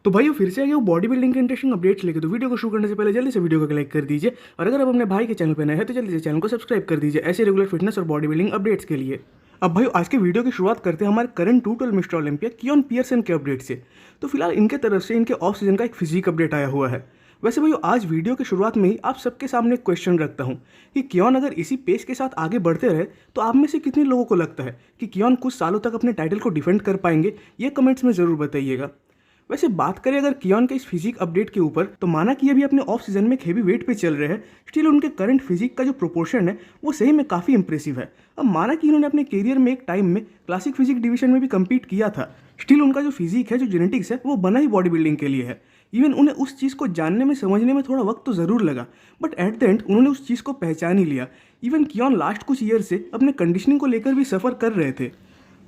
तो भाइयों फिर से आ गया वो बॉडी बिल्डिंग के इंटरेस्टिंग अपडेट्स लेके। तो वीडियो को शुरू करने से पहले जल्दी से वीडियो को लाइक कर दीजिए, और अगर आप अपने भाई के चैनल पर नए हैं तो जल्दी से चैनल को सब्सक्राइब कर दीजिए ऐसे रेगुलर फिटनेस और बॉडी बिल्डिंग अपडेट्स के लिए। अब भाई आज के वीडियो की शुरुआत करते हैं हमारे करंट 212 मिस्टर ओलंपिया कियोन पियर्सन के अपडेट से। तो फिलहाल इनके तरफ से इनके ऑफ सीजन का एक फिजिक अपडेट आया हुआ है। वैसे भाई आज वीडियो की शुरुआत में ही आप सबके सामने एक क्वेश्चन रखता हूँ कि कियोन अगर इसी पेस के साथ आगे बढ़ते रहे तो आप में से कितने लोगों को लगता है कि कियोन कुछ सालों तक अपने टाइटल को डिफेंड कर पाएंगे, ये कमेंट्स में ज़रूर बताइएगा। वैसे बात करें अगर कियोन के इस फिजिक अपडेट के ऊपर, तो माना कि अभी अपने ऑफ सीजन में एक हेवी वेट पे चल रहे हैं, स्टिल उनके करंट फिजिक का जो प्रोपोर्शन है वो सही में काफ़ी इंप्रेसिव है। अब माना कि इन्होंने अपने करियर में एक टाइम में क्लासिक फिजिक डिवीजन में भी कम्पीट किया था, स्टिल उनका जो फिजिक है, जो जेनेटिक्स है, वो बना ही बॉडी बिल्डिंग के लिए है। इवन उन्हें उस चीज़ को जानने में समझने में थोड़ा वक्त तो ज़रूर लगा, बट एट द एंड उन्होंने उस चीज़ को पहचान ही लिया। इवन कियोन लास्ट कुछ ईयर से अपने कंडीशनिंग को लेकर भी सफ़र कर रहे थे,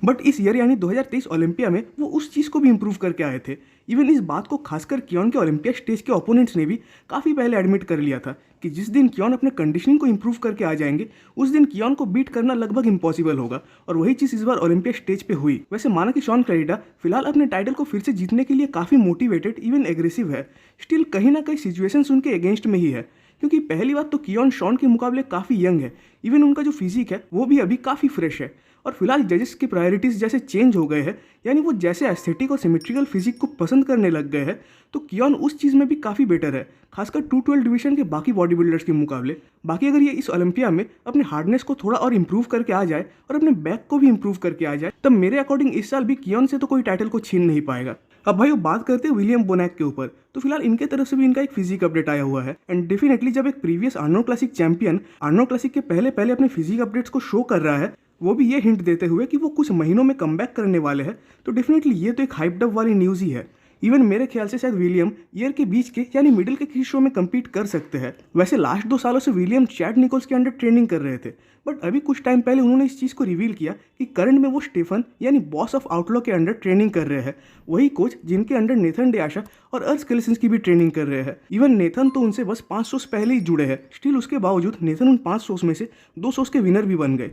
बट इस ईयर यानी 2023 ओलंपिया में वो उस चीज़ को भी इंप्रूव करके आए थे। इवन इस बात को खासकर कियोन के ओलंपिया स्टेज के ओपोनेंट्स ने भी काफ़ी पहले एडमिट कर लिया था कि जिस दिन कियोन अपने कंडीशनिंग को इंप्रूव करके आ जाएंगे उस दिन कियोन को बीट करना लगभग इम्पॉसिबल होगा, और वही चीज़ इस बार ओलंपिया स्टेज पे हुई। वैसे माना कि शॉन क्लैरिडा फिलहाल अपने टाइटल को फिर से जीतने के लिए काफ़ी मोटिवेटेड, इवन एग्रेसिव है, स्टिल कहीं ना कहीं सिचुएशंस उनके अगेंस्ट में ही है। क्योंकि पहली बात तो कियोन शॉन के मुकाबले काफ़ी यंग है, इवन उनका जो फिजिक है वो भी अभी काफ़ी फ्रेश है, और फिलहाल जजेस की प्रायोरिटीज़ जैसे चेंज हो गए हैं, यानी वो जैसे एस्थेटिक और सिमेट्रिकल फिजिक को पसंद करने लग गए हैं, तो कियोन उस चीज़ में भी काफ़ी बेटर है, खासकर 212 डिवीजन के बाकी बॉडी बिल्डर्स के मुकाबले। बाकी अगर ये इस ओलंपिया में अपने हार्डनेस को थोड़ा और इंप्रूव करके आ जाए और अपने बैक को भी इंप्रूव करके आ जाए, तब मेरे अकॉर्डिंग इस साल भी कियोन से तो कोई टाइटल को छीन नहीं पाएगा। अब भाई वो बात करते हैं विलियम बोनैक के ऊपर। तो फिलहाल इनके तरफ से भी इनका एक फिजिक अपडेट आया हुआ है, एंड डेफिनेटली जब एक previous Arnold classic champion Arnold classic के पहले पहले अपने फिजिक अपडेट्स को शो कर रहा है, वो भी ये हिंट देते हुए कि वो कुछ महीनों में कमबैक करने वाले हैं, तो डेफिनेटली ये तो एक हाइप्ड अप वाली न्यूज़ ही है। इवन मेरे ख्याल से शायद विलियम ईयर के बीच के यानी मिडिल के किसी शो में कम्पीट कर सकते हैं। वैसे लास्ट 2 सालों से विलियम चैड निकोल्स के अंडर ट्रेनिंग कर रहे थे, बट अभी कुछ टाइम पहले उन्होंने इस चीज़ को रिवील किया कि करंट में वो स्टेफन यानी बॉस ऑफ आउटलॉ के अंडर ट्रेनिंग कर रहे हैं, वही कोच जिनके अंडर नेथन डियाशा और अर्स क्लेसेंस की भी ट्रेनिंग कर रहे हैं। इवन नेथन तो उनसे बस 5 शोज पहले ही जुड़े हैं, स्टिल उसके बावजूद नेथन उन 5 शोज में से 2 शोज के विनर भी बन गए।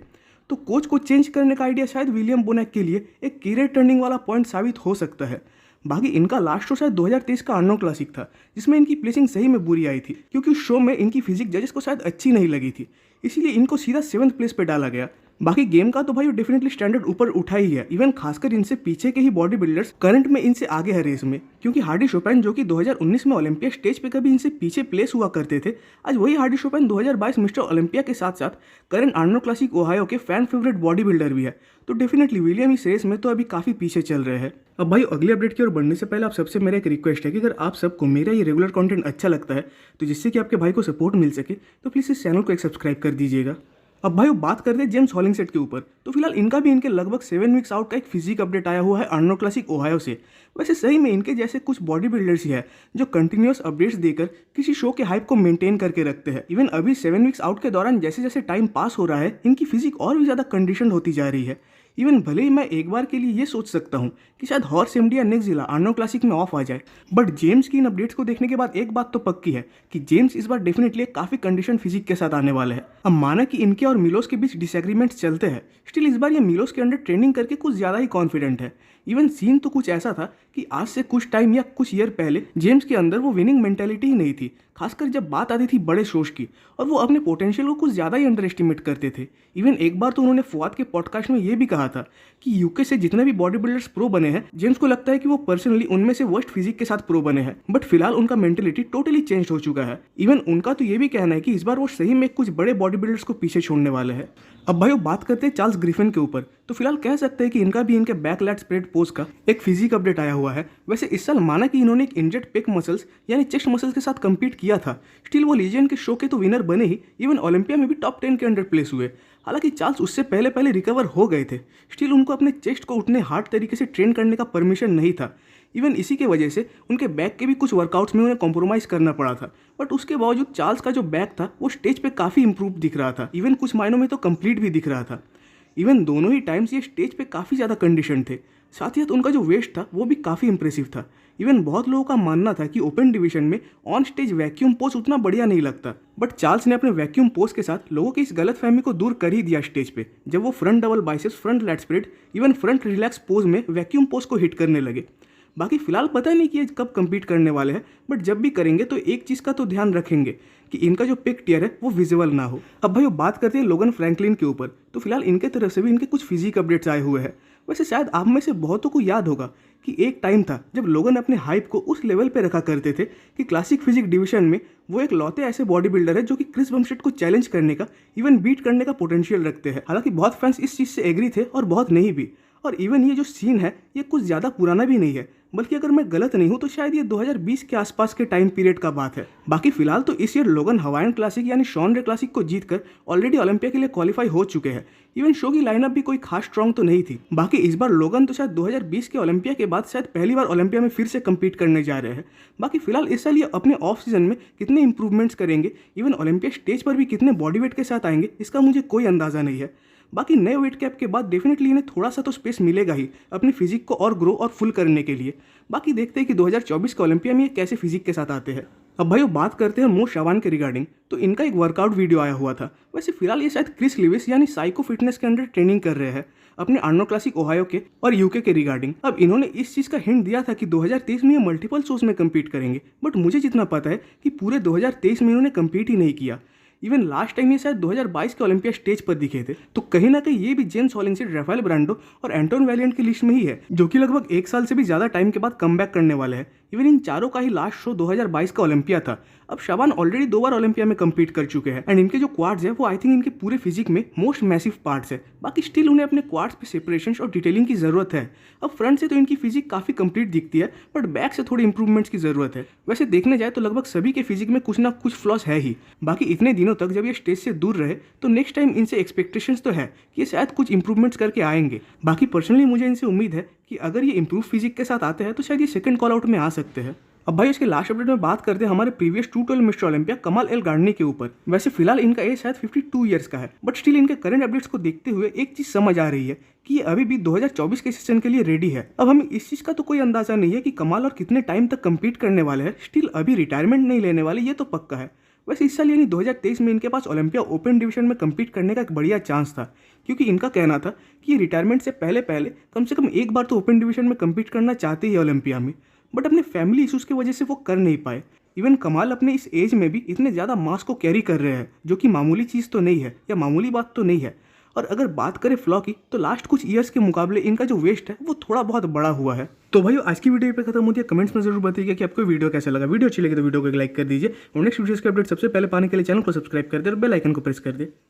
तो कोच को चेंज करने का आइडिया शायद विलियम बोनैक के लिए एक करियर टर्निंग वाला पॉइंट साबित हो सकता है। बाकी इनका लास्ट शो शायद 2023 का आर्नोल्ड क्लासिक था, जिसमें इनकी प्लेसिंग सही में बुरी आई थी, क्योंकि उस शो में इनकी फिजिक जजेस को शायद अच्छी नहीं लगी थी, इसीलिए इनको सीधा 7th प्लेस पे डाला गया। बाकी गेम का तो भाई डेफिनेटली स्टैंडर्ड ऊपर उठा ही है, इवन खासकर इनसे पीछे के ही बॉडी बिल्डर्स करंट में इनसे आगे है रेस में, क्योंकि हार्डी शोपेन जो कि 2019 में ओलंपिया स्टेज पे कभी इनसे पीछे प्लेस हुआ करते थे, आज वही हार्डी शोपेन 2022 मिस्टर ओलंपिया के साथ साथ करंट आर्नोल्ड क्लासिक ओहायो के फैन फेवरेट बॉडी बिल्डर भी है। तो डेफिनेटली विलियम इस रेस में तो अभी काफ़ी पीछे चल रहे हैं। अब भाई अगले अपडेट की ओर बढ़ने से पहले आप सबसे मेरा एक रिक्वेस्ट है कि अगर आप सबको मेरा ये रेगुलर कंटेंट अच्छा लगता है, तो जिससे कि आपके भाई को सपोर्ट मिल सके, तो प्लीज़ इस चैनल को एक सब्सक्राइब कर दीजिएगा। अब भाई बात करते हैं जेम्स हॉलिंगसेट के ऊपर। तो फिलहाल इनका भी इनके लगभग 7 वीक्स आउट का एक फिजिक अपडेट आया हुआ है आर्नोल्ड क्लासिक ओहायो से। वैसे सही में इनके जैसे कुछ बॉडी बिल्डर्स ही है जो कंटिन्यूअस अपडेट्स देकर किसी शो के हाइप को मेंटेन करके रखते हैं। इवन अभी 7 वीक्स आउट के दौरान जैसे जैसे टाइम पास हो रहा है, इनकी फिजिक और भी ज़्यादा कंडीशन होती जा रही है। इवन भले ही मैं एक बार के लिए ये सोच सकता हूँ कि शायद हॉर्स एमडी या नेक्स्ट आर्नोल्ड क्लासिक में ऑफ आ जाए, बट जेम्स की इन अपडेट्स को देखने के बाद एक बात तो पक्की है कि जेम्स इस बार डेफिनेटली काफ़ी कंडीशन फिजिक के साथ आने वाले हैं। अब माना कि इनके और मिलोस के बीच डिसएग्रीमेंट्स चलते हैं, स्टिल इस बार ये मिलोस के अंडर ट्रेनिंग करके कुछ ज़्यादा ही कॉन्फिडेंट है। इवन सीन तो कुछ ऐसा था कि आज से कुछ टाइम या कुछ ईयर पहले जेम्स के अंदर वो विनिंग मेंटालिटी ही नहीं थी, खासकर जब बात आती थी बड़े शोज की, और वो अपने पोटेंशियल को कुछ ज़्यादा ही अंडर एस्टिमेट करते थे। इवन एक बार तो उन्होंने फुआद के पॉडकास्ट में ये भी कहा था कि यूके से जितने भी बॉडी बिल्डर्स प्रो बने हैं, जेम्स को लगता है कि वो पर्सनली उनमें से वर्स्ट फिजिक के साथ प्रो बने हैं, बट फिलहाल उनका मेंटेलिटी टोटली चेंज हो चुका है। इवन उनका तो ये भी कहना है कि इस बार वो सही में कुछ बड़े बॉडी बिल्डर्स को पीछे छोड़ने वाले हैं। अब भाई वो बात करते हैं चार्ल्स ग्रिफिन के ऊपर। तो फिलहाल कह सकते हैं कि इनका भी इनके बैक लैट स्प्रेड पोज का एक फिजिक अपडेट आया हुआ है। वैसे इस साल माना कि इन्होंने एक इंजर्ड पेक मसल्स यानी चेस्ट मसल्स के साथ कम्पीट किया था, स्टिल वो लीजेंड के शो के तो विनर बने ही, इवन ओलंपिया में भी टॉप 10 के अंडर प्लेस हुए। हालांकि चार्ल्स उससे पहले पहले रिकवर हो गए थे, स्टिल उनको अपने चेस्ट को उतने हार्ड तरीके से ट्रेन करने का परमिशन नहीं था। इवन इसी के वजह से उनके बैक के भी कुछ वर्कआउट्स में उन्हें कॉम्प्रोमाइज़ करना पड़ा था, बट उसके बावजूद चार्ल्स का जो बैक था वो स्टेज पे काफ़ी इंप्रूव दिख रहा था, इवन कुछ मायनों में तो कंप्लीट भी दिख रहा था। इवन दोनों ही टाइम्स ये स्टेज पे काफ़ी ज़्यादा कंडीशन थे, साथ ही साथ उनका जो वेस्ट था वो भी काफ़ी इंप्रेसिव था। इवन बहुत लोगों का मानना था कि ओपन डिवीजन में ऑन स्टेज वैक्यूम पोज उतना बढ़िया नहीं लगता, बट चार्ल्स ने अपने वैक्यूम पोज के साथ लोगों की इस गलत फहमी को दूर कर ही दिया स्टेज पे, जब वो front double biceps, front lat spread, even front relax pose में वैक्यूम पोज को हिट करने लगे। बाकी फिलहाल पता नहीं कि ये कब कम्पीट करने वाले हैं, बट जब भी करेंगे तो एक चीज़ का तो ध्यान रखेंगे कि इनका जो पिक टियर है वो विजिबल ना हो। अब भाई वो बात करते हैं लोगन फ्रैंकलिन के ऊपर, तो फिलहाल इनके तरफ से भी इनके कुछ फिजिक अपडेट्स आए हुए हैं। वैसे शायद आप में से बहुतों को याद होगा कि एक टाइम था जब लोगन अपने हाइप को उस लेवल पे रखा करते थे कि क्लासिक फिजिक डिवीजन में वो एक लौते ऐसे बॉडी बिल्डर है जो कि क्रिस बमस्टेड को चैलेंज करने का, इवन बीट करने का पोटेंशियल रखते हैं। हालांकि बहुत फैंस इस चीज़ से एग्री थे और बहुत नहीं भी। और इवन ये जो सीन है ये कुछ ज़्यादा पुराना भी नहीं है, बल्कि अगर मैं गलत नहीं हूँ तो शायद ये 2020 के आसपास के टाइम पीरियड का बात है। बाकी फिलहाल तो इस ईयर लोगन हवाईन क्लासिक यानी शॉन रे क्लासिक को जीतकर ऑलरेडी ओलंपिया के लिए क्वालिफाई हो चुके हैं। इवन शो की लाइनअप भी कोई खास स्ट्रॉन्ग तो नहीं थी। बाकी इस बार लोगन तो शायद 2020 के ओलंपिया के बाद शायद पहली बार ओलंपिया में फिर से कम्पीट करने जा रहे हैं। बाकी फिलहाल इस साल ये अपने ऑफ सीजन में कितने इंप्रूवमेंट्स करेंगे, इवन ओलंपिया स्टेज पर भी कितने बॉडी वेट के साथ आएंगे, इसका मुझे कोई अंदाजा नहीं है। बाकी नए वेट कैप के बाद डेफिनेटली इन्हें थोड़ा सा तो स्पेस मिलेगा ही अपनी फिजिक को और ग्रो और फुल करने के लिए। बाकी देखते हैं कि 2024 के ओलंपिया में ये कैसे फिजिक के साथ आते हैं। अब भाई वो बात करते हैं मो शावान के रिगार्डिंग, तो इनका एक वर्कआउट वीडियो आया हुआ था। वैसे फिलहाल ये शायद क्रिस लिविस यानी साइको फिटनेस के अंडर ट्रेनिंग कर रहे हैं अपने आर्नो क्लासिक ओहायो के और यूके के रिगार्डिंग। अब इन्होंने इस चीज़ का हिंट दिया था कि 2023 में ये मल्टीपल शोज में कम्पीट करेंगे, बट मुझे जितना पता है कि पूरे 2023 में इन्होंने कम्पीट ही नहीं किया। इवन लास्ट टाइम ये शायद 2022 के ओलंपिया स्टेज पर दिखे थे। तो कहीं ना कहीं ये भी जेम्स हॉलिंगसेड, राफेल ब्रांडो और एंटोन वैलियंट की लिस्ट में ही है, जो कि लगभग एक साल से भी ज़्यादा टाइम के बाद कमबैक करने वाले हैं। इवन इन चारों का ही लास्ट शो 2022 का ओलंपिया था। अब शाबान ऑलरेडी 2 बार ओलंपिया में कम्पीट कर चुके हैं एंड इनके जो क्वाड्स है वो आई थिंक इनके पूरे फिजिक में मोस्ट मैसिव पार्ट्स है। बाकी स्टिल उन्हें अपने क्वाड्स पे सेपरेशन और डिटेलिंग की जरूरत है। अब फ्रंट से तो इनकी फिजिक काफी कंप्लीट दिखती है, बट बैक से थोड़ी इंप्रूवमेंट्स की जरूरत है। वैसे देखने जाए तो लगभग सभी के फिजिक में कुछ ना कुछ फ्लॉस है ही। बाकी इतने दिनों तक जब ये स्टेज से दूर रहे तो नेक्स्ट टाइम इनसे एक्सपेक्टेशंस तो है कि ये शायद कुछ इंप्रूवमेंट्स करके आएंगे। बाकी पर्सनली मुझे इनसे उम्मीद है कि अगर ये इंप्रूव फिजिक के साथ आते हैं तो शायद ये सेकंड कॉल आउट में आ सकते हैं। अब भाई इसके लास्ट अपडेट में बात करते हैं हमारे प्रीवियस 212 मिस्टर ओलंपिया कमाल एल गार्डनी के ऊपर। वैसे फिलहाल इनका एज शायद 52 ईयर्स का है, बट स्टिल इनके करंट अपडेट्स को देखते हुए एक चीज समझ आ रही है कि ये अभी भी 2024 के सेशन के लिए रेडी है। अब हमें इस चीज का तो कोई अंदाजा नहीं है कि कमाल और कितने टाइम तक कम्पीट करने वाले हैं, स्टिल अभी रिटायरमेंट नहीं लेने वाले, ये तो पक्का है। वैसे इस साल यानी 2023 में इनके पास ओलंपिया ओपन डिवीजन में कम्पीट करने का एक बढ़िया चांस था, क्योंकि इनका कहना था कि ये रिटायरमेंट से पहले कम से कम एक बार तो ओपन डिवीजन में कम्पीट करना चाहते ही ओलंपिया में, बट अपने फैमिली इशूज़ की वजह से वो कर नहीं पाए। इवन कमाल अपने इस एज में भी इतने ज़्यादा मास को कैरी कर रहे हैं, जो कि मामूली चीज़ तो नहीं है या मामूली बात तो नहीं है। और अगर बात करें फ्लॉ की, तो लास्ट कुछ ईयर्स के मुकाबले इनका जो वेस्ट है वो थोड़ा बहुत बड़ा हुआ है। तो भाई आज की वीडियो पे खत्म होती है। कमेंट्स में जरूर बताइए कि आपको वीडियो कैसा लगा। वीडियो अच्छी लगी तो वीडियो को लाइक कर दीजिए और नेक्स्ट वीडियोस के अपडेट सबसे पहले पाने के लिए चैनल को सब्सक्राइब कर दे और बेल आइकन को प्रेस कर दे।